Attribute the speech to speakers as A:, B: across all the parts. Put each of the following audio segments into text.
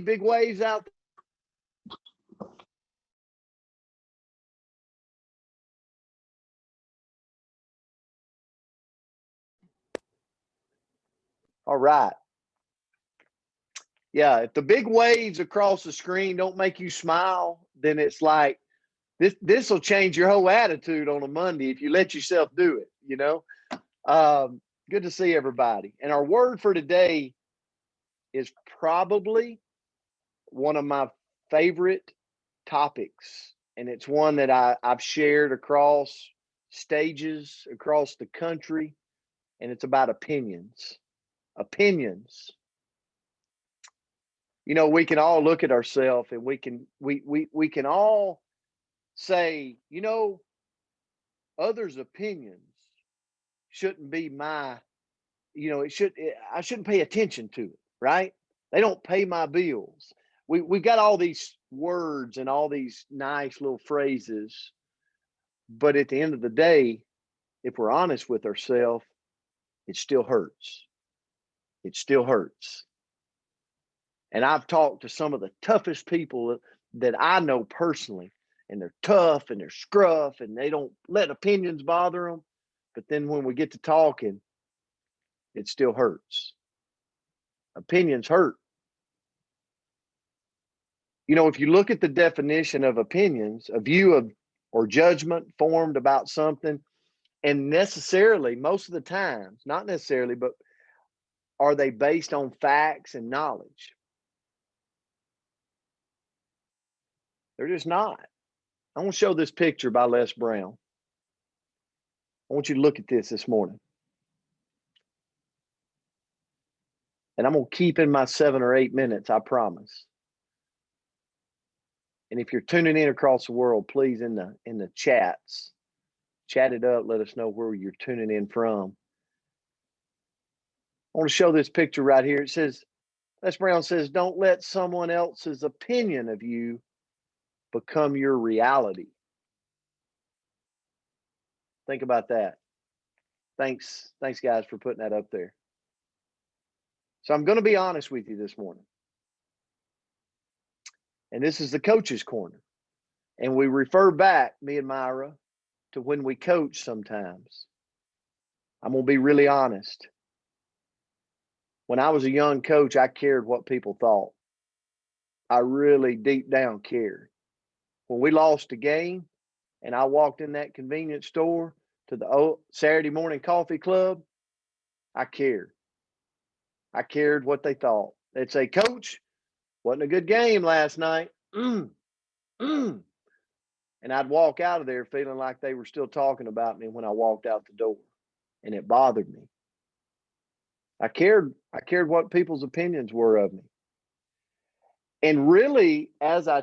A: big waves out there? All right. Yeah, if the big waves across the screen don't make you smile, then it's like this will change your whole attitude on a Monday if you let yourself do it, you know? Good to see everybody. And our word for today is probably one of my favorite topics. And it's one that I've shared across stages across the country, and it's about opinions. Opinions. You know, we can all look at ourselves and we can all say, you know, others' opinions shouldn't be my, you know, I shouldn't pay attention to it, right? They don't pay my bills. We got all these words and all these nice little phrases, but at the end of the day, if we're honest with ourselves, it still hurts. It still hurts. And I've talked to some of the toughest people that I know personally, and they're tough and they're scruff and they don't let opinions bother them. But then when we get to talking, it still hurts. Opinions hurt. You know, if you look at the definition of opinions, a view of or judgment formed about something, and necessarily, most of the times, not necessarily, but are they based on facts and knowledge? They're just not. I want to show this picture by Les Brown. I want you to look at this morning. And I'm going to keep in my 7 or 8 minutes, I promise. And if you're tuning in across the world, please in the chats, chat it up. Let us know where you're tuning in from. I want to show this picture right here. It says, Les Brown says, don't let someone else's opinion of you become your reality. Think about that. Thanks, guys, for putting that up there. So I'm going to be honest with you this morning. And this is the coach's corner. And we refer back, me and Myra, to when we coach sometimes. I'm going to be really honest. When I was a young coach, I cared what people thought. I really deep down cared. When we lost a game and I walked in that convenience store to the Saturday morning coffee club, I cared. I cared what they thought. They'd say, Coach, wasn't a good game last night. And I'd walk out of there feeling like they were still talking about me when I walked out the door. And it bothered me. I cared what people's opinions were of me. And really, as I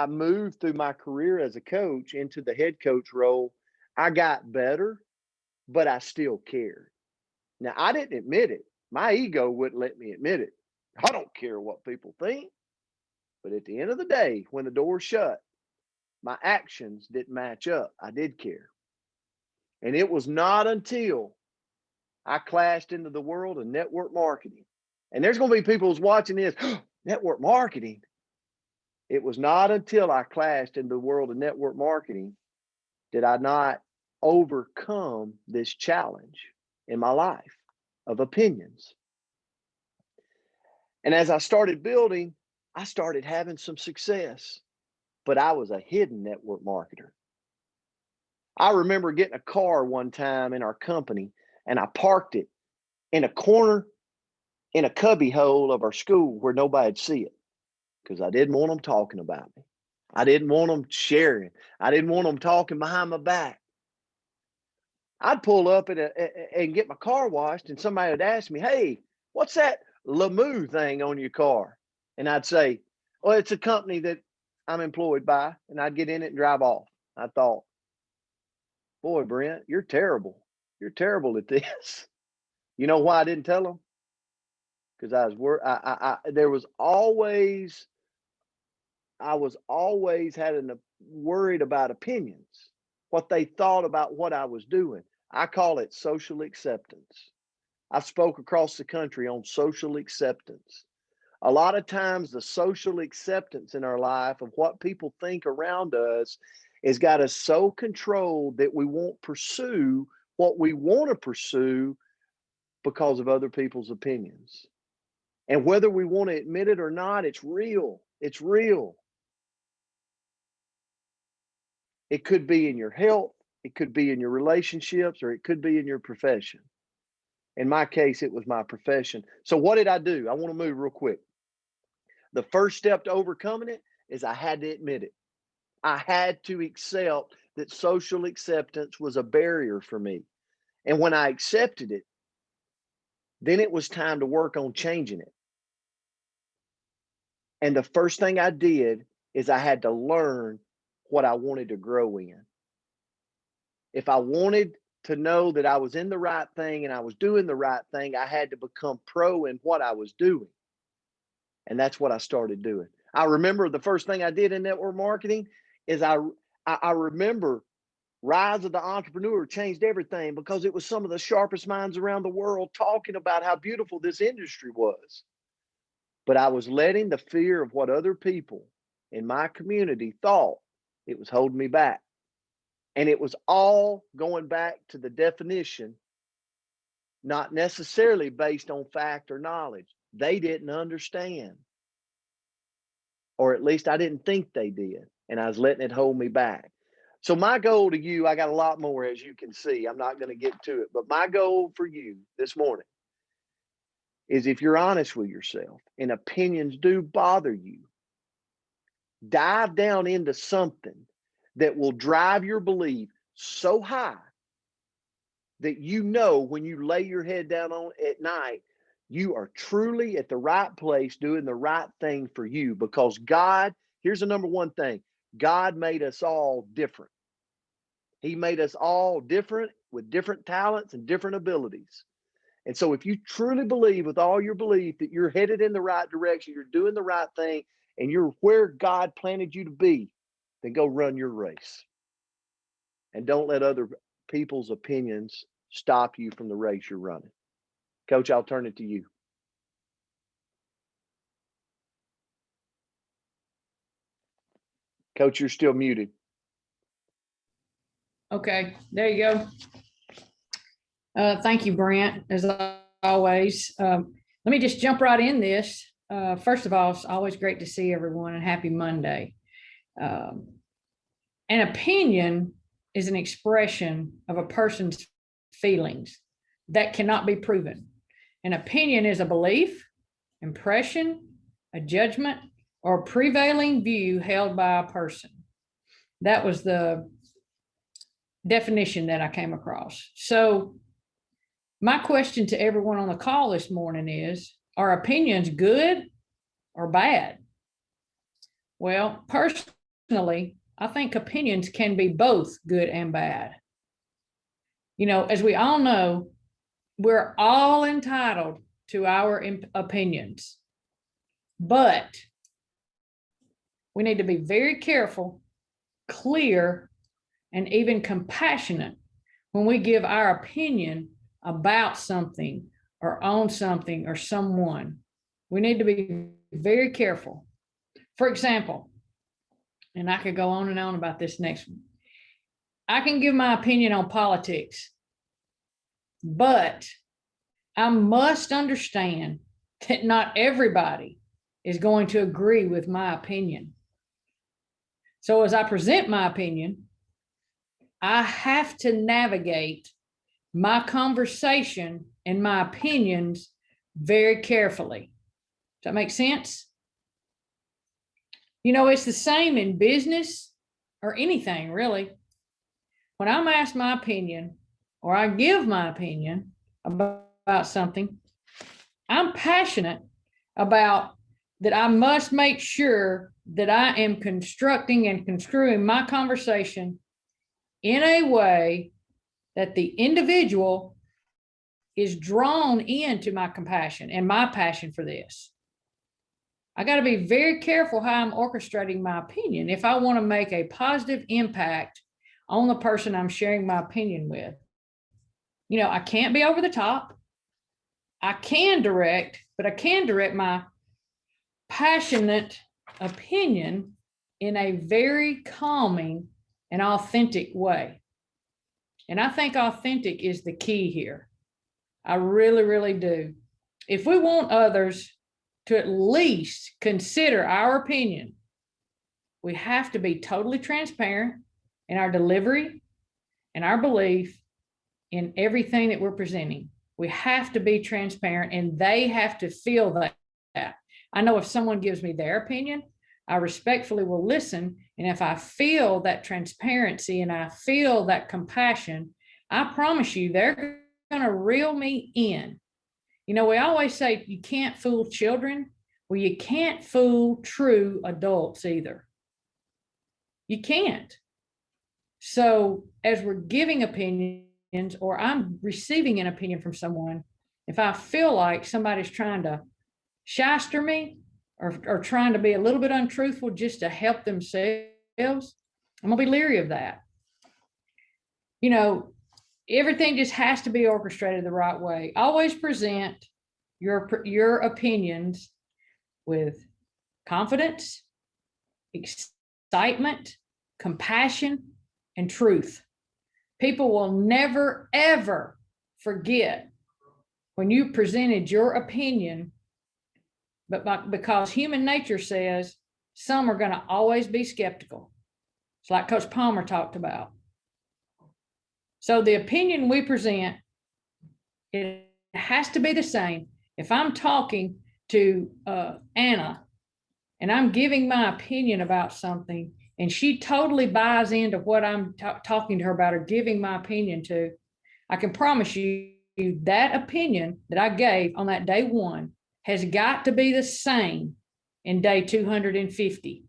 A: moved through my career as a coach into the head coach role, I got better, but I still cared. Now, I didn't admit it. My ego wouldn't let me admit it. I don't care what people think. But at the end of the day, when the door's shut, my actions didn't match up. I did care. And it was not until I clashed into the world of network marketing. And there's going to be people who's watching this, network marketing. It was not until I clashed into the world of network marketing did I not overcome this challenge in my life of opinions. And as I started building, I started having some success, but I was a hidden network marketer. I remember getting a car one time in our company and I parked it in a corner in a cubby hole of our school where nobody'd see it because I didn't want them talking about me. I didn't want them sharing. I didn't want them talking behind my back. I'd pull up and get my car washed and somebody would ask me, hey, what's that Lamu thing on your car? And I'd say, well, it's a company that I'm employed by, and I'd get in it and drive off. I thought, boy, Brent, you're terrible. You're terrible at this. You know why I didn't tell them? Because I was always worried about opinions, what they thought about what I was doing. I call it social acceptance. I spoke across the country on social acceptance. A lot of times the social acceptance in our life of what people think around us has got us so controlled that we won't pursue what we want to pursue because of other people's opinions. And whether we want to admit it or not, it's real. It's real. It could be in your health, it could be in your relationships, or it could be in your profession. In my case, it was my profession. So what did I do? I want to move real quick. The first step to overcoming it is I had to admit it. I had to accept that social acceptance was a barrier for me. And when I accepted it, then it was time to work on changing it. And the first thing I did is I had to learn what I wanted to grow in. If I wanted to know that I was in the right thing and I was doing the right thing, I had to become pro in what I was doing. And that's what I started doing. I remember the first thing I did in network marketing is I remember Rise of the Entrepreneur changed everything because it was some of the sharpest minds around the world talking about how beautiful this industry was. But I was letting the fear of what other people in my community thought, it was holding me back. And it was all going back to the definition, not necessarily based on fact or knowledge. They didn't understand, or at least I didn't think they did. And I was letting it hold me back. So my goal to you, I got a lot more, as you can see. I'm not going to get to it, but my goal for you this morning is, if you're honest with yourself and opinions do bother you, dive down into something that will drive your belief so high that you know when you lay your head down on at night, you are truly at the right place doing the right thing for you. Because God, here's the number one thing, God made us all different. He made us all different with different talents and different abilities. And so if you truly believe with all your belief that you're headed in the right direction, you're doing the right thing, and you're where God planted you to be, then go run your race. And don't let other people's opinions stop you from the race you're running. Coach, I'll turn it to you. Coach, you're still muted.
B: Okay, there you go. Thank you, Brent, as always. Let me just jump right in this. First of all, it's always great to see everyone, and happy Monday. An opinion is an expression of a person's feelings that cannot be proven. An opinion is a belief, impression, a judgment, or a prevailing view held by a person. That was the definition that I came across. So my question to everyone on the call this morning is, are opinions good or bad? Well, personally, I think opinions can be both good and bad. You know, as we all know, we're all entitled to our opinions, but we need to be very careful, clear, and even compassionate when we give our opinion about something or on something or someone. We need to be very careful. For example, and I could go on and on about this next one. I can give my opinion on politics, but I must understand that not everybody is going to agree with my opinion. So as I present my opinion, I have to navigate my conversation and my opinions very carefully. Does that make sense? You know, it's the same in business or anything, really. When I'm asked my opinion or I give my opinion about something, I'm passionate about that. I must make sure that I am constructing and construing my conversation in a way that the individual is drawn into my compassion and my passion for this. I got to be very careful how I'm orchestrating my opinion if I want to make a positive impact on the person I'm sharing my opinion with. You know, I can't be over the top. I can direct, but I can direct my passionate opinion in a very calming and authentic way. And I think authentic is the key here. I really, really do. If we want others to at least consider our opinion, we have to be totally transparent in our delivery and our belief in everything that we're presenting. We have to be transparent, and they have to feel that. I know if someone gives me their opinion, I respectfully will listen. And if I feel that transparency and I feel that compassion, I promise you, they're going to reel me in. You know, we always say you can't fool children. Well, you can't fool true adults either. You can't. So as we're giving opinions, or I'm receiving an opinion from someone, if I feel like somebody's trying to shyster me or trying to be a little bit untruthful just to help themselves, I'm gonna be leery of that. You know, everything just has to be orchestrated the right way. Always present your opinions with confidence, excitement, compassion, and truth. People will never, ever forget when you presented your opinion, but because human nature says some are going to always be skeptical. It's like Coach Palmer talked about. So the opinion we present, it has to be the same. If I'm talking to Anna and I'm giving my opinion about something and she totally buys into what I'm talking to her about or giving my opinion to, I can promise you that opinion that I gave on that day one has got to be the same in day 250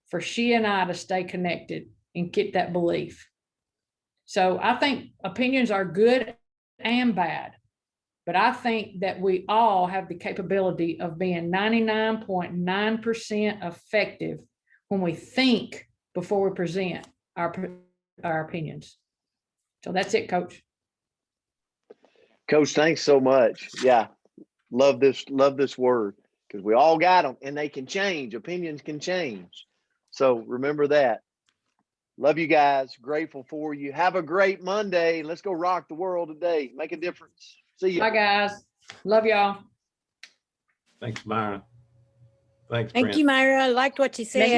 B: for she and I to stay connected and get that belief. So I think opinions are good and bad, but I think that we all have the capability of being 99.9% effective when we think before we present our opinions. So that's it, Coach.
A: Coach, thanks so much. Yeah, love this word, because we all got them and they can change. Opinions can change. So remember that. Love you guys. Grateful for you. Have a great Monday. Let's go rock the world today. Make a difference. See you.
B: Bye, guys. Love y'all.
C: Thanks, Myra. Thanks,
D: Thank
C: Brent.
D: you, Myra. I liked what you said.